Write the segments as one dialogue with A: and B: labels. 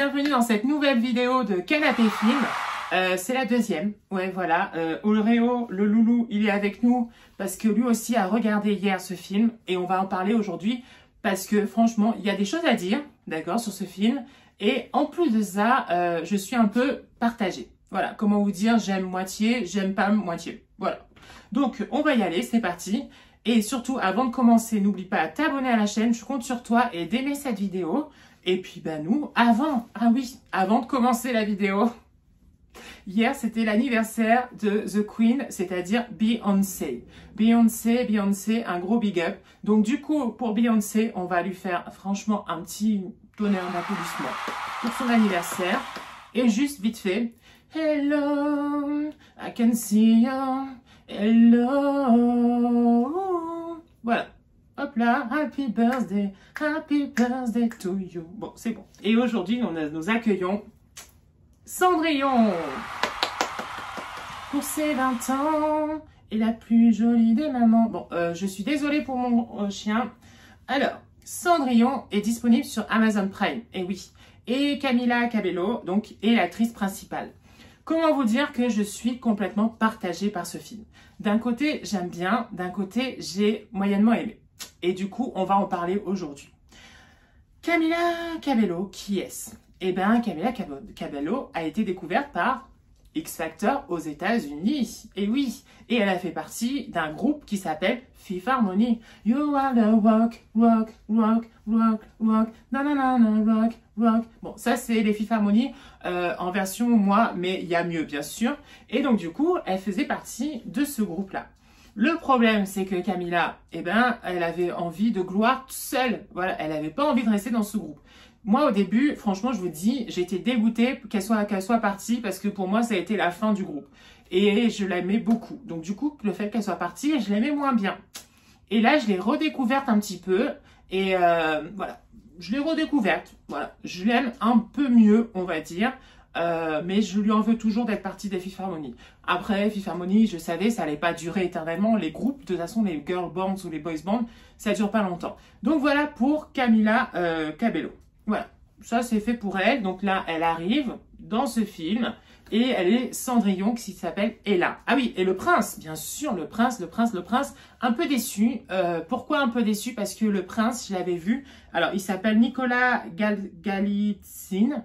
A: bienvenue dans cette nouvelle vidéo de Canapé Film. C'est la deuxième, ouais voilà. Oreo, le loulou, il est avec nous parce que lui aussi a regardé hier ce film et on va en parler aujourd'hui parce que franchement, il y a des choses à dire, d'accord, sur ce film. Et en plus de ça, je suis un peu partagée. Voilà, comment vous dire, j'aime moitié, j'aime pas moitié. Voilà. Donc, on va y aller, c'est parti. Et surtout, avant de commencer, n'oublie pas de t'abonner à la chaîne, je compte sur toi et d'aimer cette vidéo. Et puis, ben nous, avant de commencer la vidéo, hier, c'était l'anniversaire de The Queen, c'est-à-dire Beyoncé. Beyoncé, un gros big up. Donc, du coup, pour Beyoncé, on va lui faire franchement un petit honneur d'applaudissement pour son anniversaire. Et juste vite fait, hello, I can see you, hello. Voilà. Hop là, happy birthday to you. Bon, c'est bon. Et aujourd'hui, nous accueillons Cendrillon pour ses 20 ans et la plus jolie des mamans. Bon, je suis désolée pour mon chien. Alors, Cendrillon est disponible sur Amazon Prime. Et oui. Et Camila Cabello, donc, est l'actrice principale. Comment vous dire que je suis complètement partagée par ce film. D'un côté, j'aime bien. D'un côté, j'ai moyennement aimé. Et du coup, on va en parler aujourd'hui. Camila Cabello, qui est-ce? Eh bien, Camila Cabello a été découverte par X Factor aux États-Unis. Et oui, et elle a fait partie d'un groupe qui s'appelle Fifth Harmony. You are the rock, rock. Bon, ça c'est les Fifth Harmony en version moi, mais il y a mieux bien sûr. Et donc du coup, elle faisait partie de ce groupe-là. Le problème, c'est que Camila, eh ben, elle avait envie de gloire toute seule. Voilà, elle n'avait pas envie de rester dans ce groupe. Moi, au début, franchement, je vous dis, j'étais dégoûtée qu'elle soit partie parce que pour moi, ça a été la fin du groupe. Et je l'aimais beaucoup. Donc, du coup, le fait qu'elle soit partie, je l'aimais moins bien. Et là, je l'ai redécouverte un petit peu. Et voilà, je l'ai redécouverte. Voilà, je l'aime un peu mieux, on va dire. Mais je lui en veux toujours d'être partie des Fifth Harmony. Après, Fifth Harmony, je savais, ça allait pas durer éternellement. Les groupes, de toute façon, les girl bands ou les boys bands, ça dure pas longtemps. Donc voilà pour Camila Cabello. Voilà, ça c'est fait pour elle. Donc là, elle arrive dans ce film et elle est Cendrillon qui s'appelle Ella. Ah oui, et le prince, bien sûr, le prince, un peu déçu. Pourquoi un peu déçu? Parce que le prince, je l'avais vu. Alors, il s'appelle Nicolas Galitzine.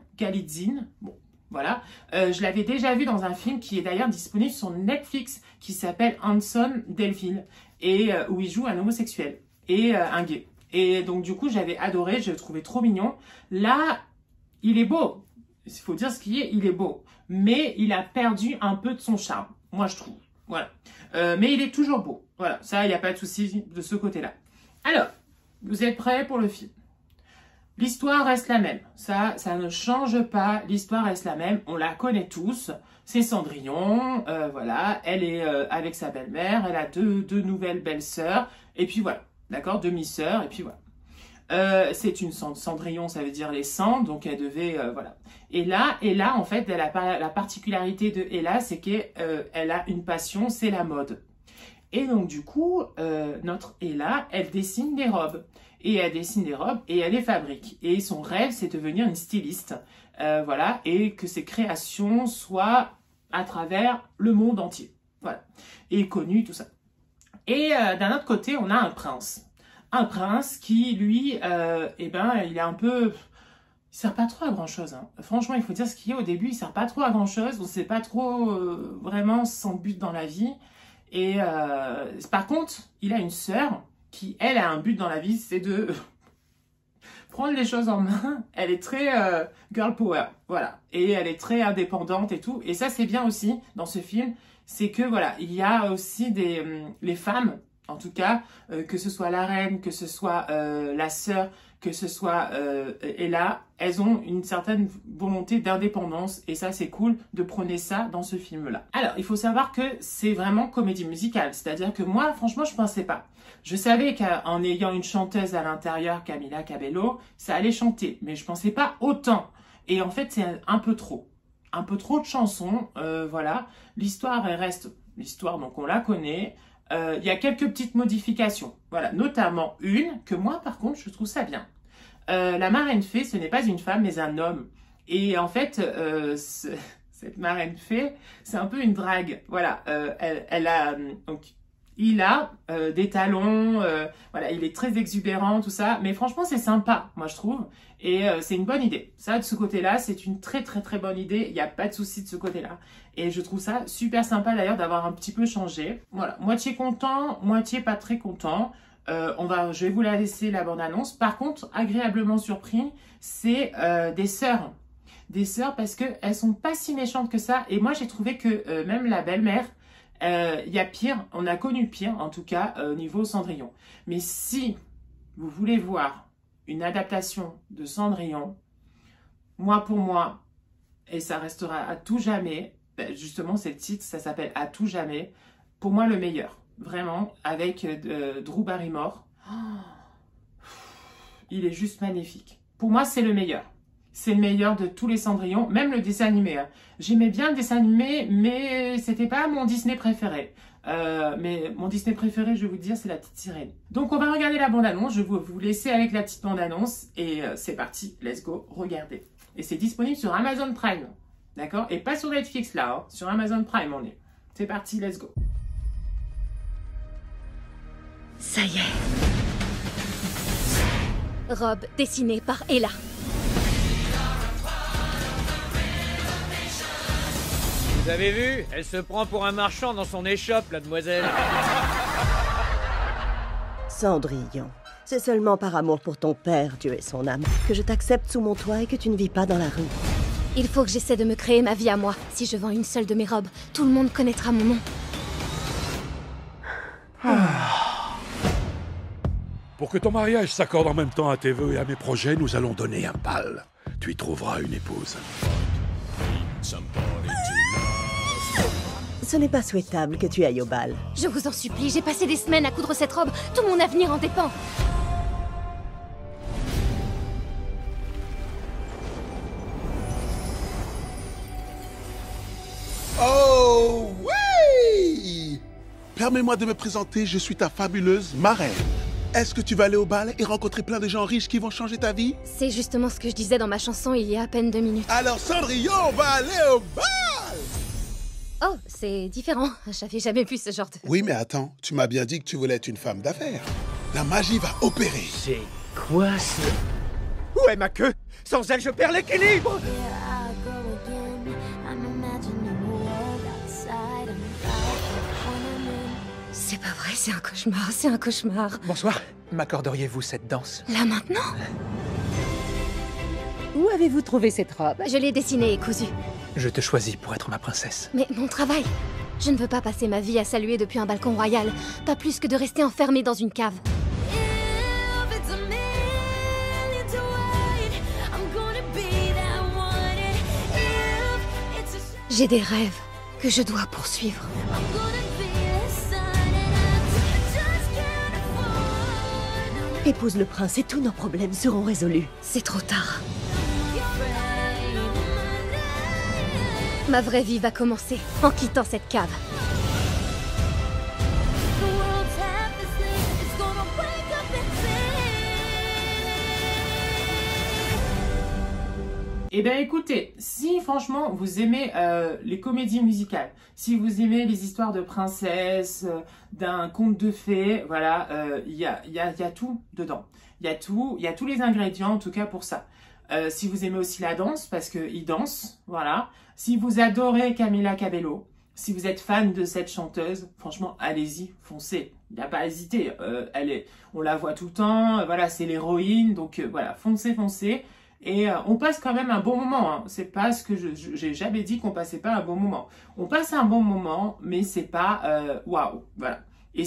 A: Bon. Voilà, je l'avais déjà vu dans un film qui est d'ailleurs disponible sur Netflix qui s'appelle Hanson Delville et où il joue un homosexuel et un gay. Et donc du coup j'avais adoré, je le trouvais trop mignon. Là, il est beau, il faut dire ce qu'il est, il est beau, mais il a perdu un peu de son charme, moi je trouve. Voilà, mais il est toujours beau. Voilà, ça il n'y a pas de souci de ce côté-là. Alors, vous êtes prêts pour le film? L'histoire reste la même, ça ne change pas, l'histoire reste la même, on la connaît tous, c'est Cendrillon, voilà, elle est avec sa belle-mère, elle a deux nouvelles belles-sœurs, et puis voilà, d'accord, demi-sœurs, et puis voilà. C'est une Cendrillon, ça veut dire les cendres, donc elle devait, voilà. Et là, en fait, la particularité de Ella, c'est qu'elle a une passion, c'est la mode. Et donc du coup, notre Ella, elle dessine des robes. Et elle dessine des robes et elle les fabrique. Et son rêve, c'est de devenir une styliste. Voilà, et que ses créations soient à travers le monde entier. Voilà, et connues, tout ça. Et d'un autre côté, on a un prince. Un prince qui, lui, eh ben, il est un peu... Il sert pas trop à grand chose. Hein. Franchement, il faut dire ce qu'il y a au début, il sert pas trop à grand chose. On sait pas trop vraiment son but dans la vie. Et par contre, il a une sœur qui, elle, a un but dans la vie, c'est de prendre les choses en main. Elle est très girl power, voilà. Et elle est très indépendante et tout. Et ça, c'est bien aussi dans ce film, c'est que, voilà, il y a aussi les femmes, en tout cas, que ce soit la reine, que ce soit la sœur, que ce soit Ella, elles ont une certaine volonté d'indépendance et ça c'est cool de prôner ça dans ce film-là. Alors il faut savoir que c'est vraiment comédie musicale, c'est-à-dire que moi franchement je pensais pas. Je savais qu'en ayant une chanteuse à l'intérieur, Camila Cabello, ça allait chanter, mais je pensais pas autant. Et en fait c'est un peu trop de chansons, voilà. L'histoire elle reste l'histoire donc on la connaît. Il y a quelques petites modifications, voilà, notamment une que moi par contre je trouve ça bien. La marraine fée, ce n'est pas une femme mais un homme. Et en fait, cette marraine fée, c'est un peu une drague. Voilà, elle a donc il a des talons, voilà, il est très exubérant, tout ça. Mais franchement, c'est sympa, moi je trouve. Et c'est une bonne idée. Ça, de ce côté-là, c'est une très très très bonne idée. Il n'y a pas de souci de ce côté-là. Et je trouve ça super sympa d'ailleurs d'avoir un petit peu changé. Voilà, moitié content, moitié pas très content. Je vais vous la laisser la bande-annonce. Par contre, agréablement surpris, c'est des sœurs. Des sœurs parce qu'elles sont pas si méchantes que ça. Et moi, j'ai trouvé que même la belle-mère, il y a pire, on a connu pire, en tout cas, au niveau Cendrillon. Mais si vous voulez voir une adaptation de Cendrillon, moi pour moi, et ça restera à tout jamais, justement c'est le titre, ça s'appelle À tout jamais, pour moi le meilleur, vraiment, avec Drew Barrymore. Oh, il est juste magnifique. Pour moi c'est le meilleur. C'est le meilleur de tous les Cendrillon, même le dessin animé. Hein. J'aimais bien le dessin animé, mais c'était pas mon Disney préféré. Mais mon Disney préféré, je vais vous dire, c'est La Petite Sirène. Donc on va regarder la bande-annonce, je vais vous laisser avec la petite bande-annonce. Et c'est parti, let's go, regardez. Et c'est disponible sur Amazon Prime, d'accord? Et pas sur Netflix là, hein. Sur Amazon Prime on est. C'est parti, let's go.
B: Ça y est. Robe dessinée par Ella.
C: Vous avez vu? Elle se prend pour un marchand dans son échoppe, la demoiselle.
D: Cendrillon, c'est seulement par amour pour ton père, Dieu et son âme, que je t'accepte sous mon toit et que tu ne vis pas dans la rue.
B: Il faut que j'essaie de me créer ma vie à moi. Si je vends une seule de mes robes, tout le monde connaîtra mon nom.
E: Pour que ton mariage s'accorde en même temps à tes vœux et à mes projets, nous allons donner un bal. Tu y trouveras une épouse.
D: Ce n'est pas souhaitable que tu ailles au bal.
B: Je vous en supplie, j'ai passé des semaines à coudre cette robe. Tout mon avenir en dépend.
F: Oh oui! Permets-moi de me présenter, je suis ta fabuleuse marraine. Est-ce que tu vas aller au bal et rencontrer plein de gens riches qui vont changer ta vie?
B: C'est justement ce que je disais dans ma chanson il y a à peine 2 minutes.
F: Alors Cendrillon va aller au bal!
B: Oh, c'est différent. J'avais jamais vu ce genre de...
F: Oui, mais attends, tu m'as bien dit que tu voulais être une femme d'affaires. La magie va opérer.
C: C'est quoi ce... Où est ma queue? Sans elle, je perds l'équilibre!
B: C'est pas vrai, c'est un cauchemar, c'est un cauchemar.
G: Bonsoir, m'accorderiez-vous cette danse?
B: Là maintenant?
D: Où avez-vous trouvé cette robe?
B: Je l'ai dessinée et cousue.
G: Je te choisis pour être ma princesse.
B: Mais mon travail? Je ne veux pas passer ma vie à saluer depuis un balcon royal. Pas plus que de rester enfermée dans une cave. J'ai des rêves que je dois poursuivre.
D: Épouse le prince et tous nos problèmes seront résolus.
B: C'est trop tard. Ma vraie vie va commencer en quittant cette cave.
A: Eh bien écoutez, si franchement vous aimez les comédies musicales, si vous aimez les histoires de princesses, d'un conte de fées, voilà, il y a tout dedans. Il y a tous les ingrédients en tout cas pour ça. Si vous aimez aussi la danse, parce qu'ils dansent, voilà. Si vous adorez Camila Cabello, si vous êtes fan de cette chanteuse, franchement, allez-y, foncez. Il n'y a pas à hésiter. On la voit tout le temps, voilà, c'est l'héroïne, donc voilà, foncez. Et on passe quand même un bon moment. Hein. C'est pas ce que j'ai jamais dit qu'on passait pas un bon moment. On passe un bon moment, mais c'est pas waouh. Voilà. Et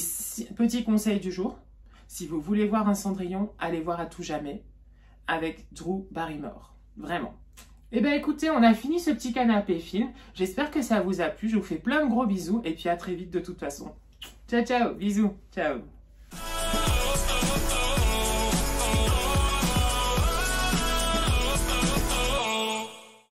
A: petit conseil du jour, si vous voulez voir un Cendrillon, allez voir À tout jamais avec Drew Barrymore. Vraiment. Eh bien écoutez, on a fini ce petit canapé film. J'espère que ça vous a plu. Je vous fais plein de gros bisous et puis à très vite de toute façon. Ciao, ciao, bisous, ciao.